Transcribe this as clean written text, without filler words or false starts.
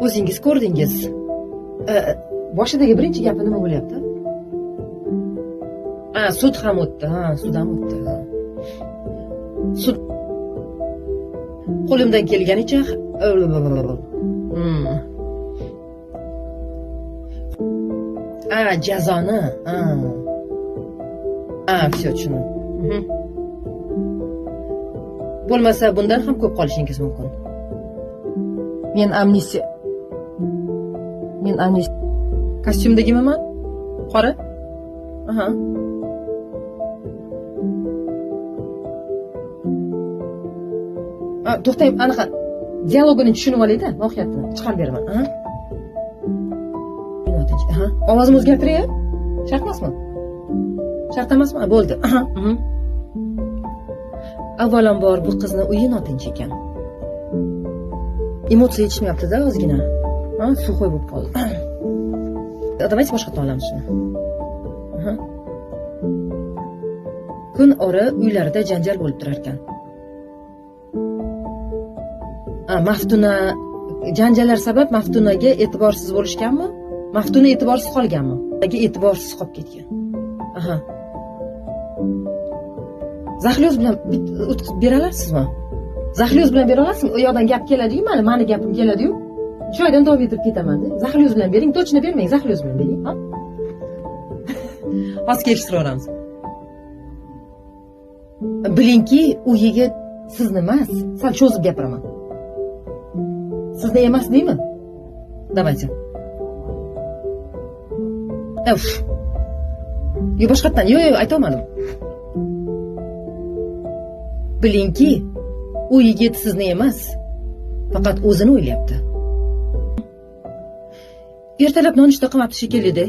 O'zingiz ko'rdingiz. Boshidagi birinchi gapi nima bo'lyapti? Sud ham o'tdi. Sud ham o'tdi. Sud qo'limdan kelganicha jazoni. Все tushundim. Bo'lmasa bundan ham ko'p qolishingiz mumkin. Men amnistiya kostyumdagiman? Qora? To'xtang, anaqa dialogini tushunib olayda, mohiyatini chiqarib beraman. Ovozimni o'zgartiray? Shart emasmi? Shart emasmi? Bo'ldi. Avvalambor bu qizni uyi notinch ekan. Emotsiya yetishmayapti-da ozgina. Suxoy bo'lib qoldi. Давайте boshqatdan olamiz shuni. Kun ora uylarida janjal bo'lib turar ekan. Maftuna janjallar sabab Maftunaga e'tiborsiz bo'lishganmi? Maftuna e'tiborsiz qolganmi? E'tiborsiz qolib ketgan. Zaxlyoz bilan o'tkazib bera olasizmi? Zaxlyoz bilan bera olasizmi? U yoqdan gap keladi-yu, mani gapim keladi-yu. Joydan davom etib ketaman deb. Zaxlyoz bilan bering, точно bermang, zaxlyoz bilan bering, ha? Hozir kelishtiramiz. Bilingki, u yigit sizni emas, sal cho'zib gapiraman. Sizni emas deymi? Давайте. Yo boshqatdan, yo'q, ayta olmadim. Bilingki, u yigit sizni emas, faqat o'zini o'ylayapti. Ertalab nonushta qilmabdi shekilli-da.